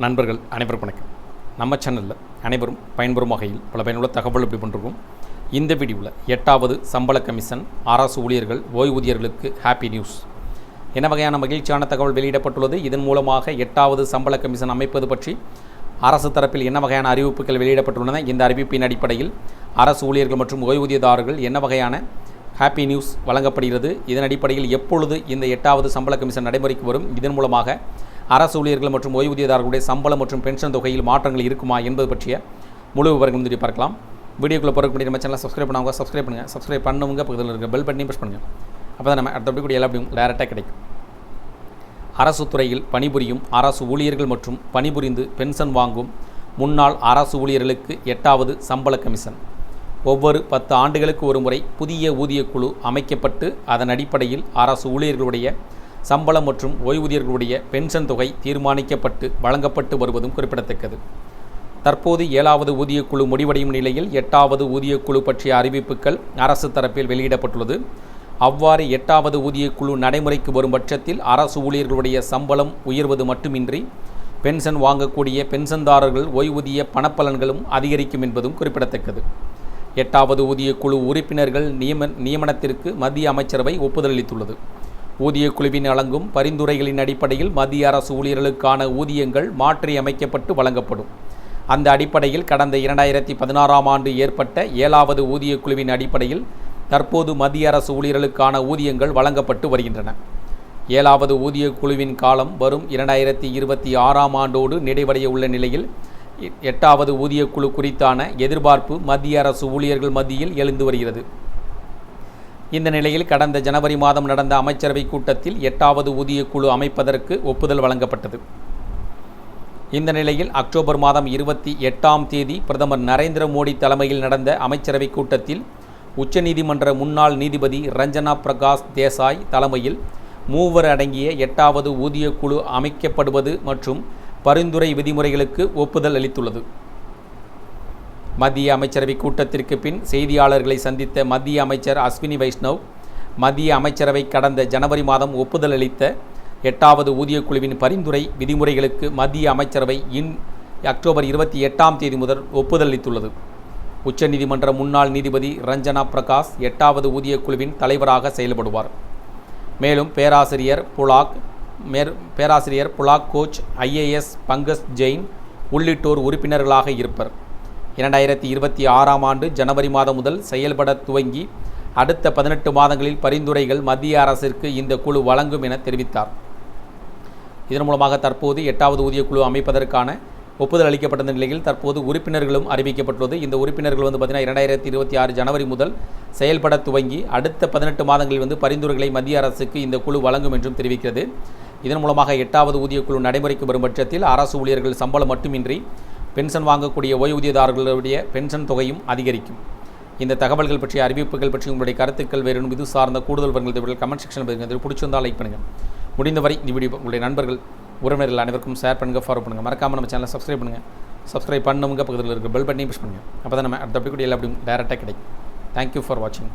நண்பர்கள் அனைவருக்கும் வணக்கம். நம்ம சேனலில் அனைவரும் பயன்பெறும் வகையில் பல பயனுள்ள தகவல் எப்படி பண்ணுறோம். இந்த வீடியோவில் 8வது சம்பள கமிஷன் அரசு ஊழியர்கள் ஓய்வூதியர்களுக்கு ஹாப்பி நியூஸ். என்ன வகையான மகிழ்ச்சியான தகவல் வெளியிடப்பட்டுள்ளது, இதன் மூலமாக 8வது சம்பள கமிஷன் அமைப்பது பற்றி அரசு தரப்பில் என்ன வகையான அறிவிப்புகள் வெளியிடப்பட்டுள்ளன, இந்த அறிவிப்பின் அடிப்படையில் அரசு ஊழியர்கள் மற்றும் ஓய்வூதியதாரர்கள் என்ன வகையான ஹாப்பி நியூஸ் வழங்கப்படுகிறது, இதன் அடிப்படையில் எப்பொழுது இந்த 8வது சம்பள கமிஷன் நடைமுறைக்கு வரும், இதன் மூலமாக அரசு ஊழியர்கள் மற்றும் ஓய்வூதியதாரர்களுடைய சம்பளம் மற்றும் பென்ஷன் தொகையில் மாற்றங்கள் இருக்குமா என்பது பற்றிய முழு விவரங்கள் வந்து பார்க்கலாம். வீடியோக்குள்ளே போகிறதுக்கு முன்னாடி நம்ம சேனலை சப்ஸ்கிரைப் பண்ணவங்க சப்ஸ்கிரைப் பண்ணுங்கள், சப்ஸ்கிரைப் பண்ணுவங்க பக்கத்தில் இருக்க பெல் பட்டனையும் ப்ரெஸ் பண்ணுங்கள். அப்போ தான் நம்ம அடுத்த கூட எல்லா அப்படியும் டேரெக்டாக கிடைக்கும். அரசு துறையில் பணிபுரியும் அரசு ஊழியர்கள் மற்றும் பணிபுரிந்து பென்ஷன் வாங்கும் முன்னாள் அரசு ஊழியர்களுக்கு 8வது சம்பள கமிஷன். ஒவ்வொரு 10 ஆண்டுகளுக்கு ஒரு முறை புதிய ஊதியக்குழு அமைக்கப்பட்டு அதன் அடிப்படையில் அரசு ஊழியர்களுடைய சம்பளம் மற்றும் ஓய்வூதியர்களுடைய பென்ஷன் தொகை தீர்மானிக்கப்பட்டு வழங்கப்பட்டு வருவதும் குறிப்பிடத்தக்கது. தற்போது 7வது ஊதியக்குழு முடிவடையும் நிலையில் 8வது ஊதியக்குழு பற்றிய அறிவிப்புகள் அரசு தரப்பில் வெளியிடப்பட்டுள்ளது. அவ்வாறு 8வது ஊதியக்குழு நடைமுறைக்கு வரும் பட்சத்தில் அரசு ஊழியர்களுடைய சம்பளம் உயர்வது மட்டுமின்றி பென்ஷன் வாங்கக்கூடிய பென்ஷன்தாரர்கள் ஓய்வூதிய பணப்பலன்களும் அதிகரிக்கும் என்பதும் குறிப்பிடத்தக்கது. 8வது ஊதியக்குழு உறுப்பினர்கள் நியமனத்திற்கு மத்திய அமைச்சரவை ஒப்புதல் அளித்துள்ளது. ஊதியக்குழுவின் வழங்கும் பரிந்துரைகளின் அடிப்படையில் மத்திய அரசு ஊழியர்களுக்கான ஊதியங்கள் மாற்றி அமைக்கப்பட்டு வழங்கப்படும். அந்த அடிப்படையில் கடந்த 2016ஆம் ஆண்டு ஏற்பட்ட 7வது ஊதியக்குழுவின் அடிப்படையில் தற்போது மத்திய அரசு ஊழியர்களுக்கான ஊதியங்கள் வழங்கப்பட்டு வருகின்றன. 7வது ஊதியக்குழுவின் காலம் வரும் 2026ஆம் ஆண்டோடு நிறைவடைய உள்ள நிலையில் 8வது ஊதியக்குழு குறித்தான எதிர்பார்ப்பு மத்திய அரசு ஊழியர்கள் மத்தியில் எழுந்து வருகிறது. இந்த நிலையில் கடந்த ஜனவரி மாதம் நடந்த அமைச்சரவை கூட்டத்தில் 8வது ஊதியக்குழு அமைப்பதற்கு ஒப்புதல் வழங்கப்பட்டது. இந்த நிலையில் அக்டோபர் மாதம் 28ஆம் தேதி பிரதமர் நரேந்திர மோடி தலைமையில் நடந்த அமைச்சரவை கூட்டத்தில் உச்சநீதிமன்ற முன்னாள் நீதிபதி ரஞ்சனா பிரகாஷ் தேசாய் தலைமையில் 3 அடங்கிய 8வது ஊதியக்குழு அமைக்கப்படுவது மற்றும் பரிந்துரை விதிமுறைகளுக்கு ஒப்புதல் அளித்துள்ளது. மத்திய அமைச்சரவை கூட்டத்திற்கு பின் செய்தியாளர்களை சந்தித்த மத்திய அமைச்சர் அஸ்வினி வைஷ்ணவ், மத்திய அமைச்சரவை கடந்த ஜனவரி மாதம் ஒப்புதல் அளித்த 8வது ஊதியக்குழுவின் பரிந்துரை விதிமுறைகளுக்கு மத்திய அமைச்சரவை அக்டோபர் 28ஆம் தேதி முதல் ஒப்புதல் அளித்துள்ளது. உச்சநீதிமன்ற முன்னாள் நீதிபதி ரஞ்சனா பிரகாஷ் 8வது ஊதியக்குழுவின் தலைவராக செயல்படுவார். மேலும் பேராசிரியர் block coach, IAS Pankaj Jain உள்ளிட்டோர் உறுப்பினர்களாக இருப்பர். 2026ஆம் ஆண்டு ஜனவரி மாதம் முதல் செயல்பட துவங்கி அடுத்த 18 மாதங்களில் பரிந்துரைகள் மத்திய அரசிற்கு இந்த குழு வழங்கும் என தெரிவித்தார். இதன் மூலமாக தற்போது 8வது ஊதியக்குழு அமைப்பதற்கான ஒப்புதல் அளிக்கப்பட்ட நிலையில் தற்போது உறுப்பினர்களும் அறிவிக்கப்பட்டுள்ளது. இந்த உறுப்பினர்கள் பார்த்தீங்கன்னா 2026 ஜனவரி முதல் செயல்பட துவங்கி அடுத்த 18 மாதங்களில் பரிந்துரைகளை மத்திய அரசுக்கு இந்த குழு வழங்கும் என்றும் தெரிவிக்கிறது. இதன் மூலமாக 8வது ஊதியக்குழு நடைமுறைக்கு வரும் பட்சத்தில் அரசு ஊழியர்கள் சம்பளம் மட்டுமின்றி பென்ஷன் வாங்கக்கூடிய ஓய்வூதியதாரர்களுடைய பென்ஷன் தொகையும் அதிகரிக்கும். இந்த தகவல்கள் பற்றிய அறிவிப்புகள் பற்றி உங்களுடைய கருத்துக்கள் வேறு இது சார்ந்த கூடுதல் விவரங்கள் கமெண்ட் செக்ஷனில் பதிவு பிடிச்சிருந்தால் லைக் பண்ணுங்கள். முடிந்தவரை இந்த வீடியோ உங்களுடைய நண்பர்கள் உறவினர்கள் அனைவருக்கும் ஷேர் பண்ணுங்கள், ஃபாலோ பண்ணுங்கள். மறக்காமல் நம்ம சேனலை சப்ஸ்கிரைப் பண்ணுங்கள். சப்ஸ்கிரைப் பண்ணுங்க, பக்கத்தில் இருக்க பெல் பட்டனையும் ப்ரெஸ் பண்ணுங்கள். அப்போ தான் நம்ம அடுத்த அப்படி கூட எல்லா அப்படியும் டேரெக்டாக கிடைக்கும். தேங்க்யூ ஃபார் வாட்சிங்.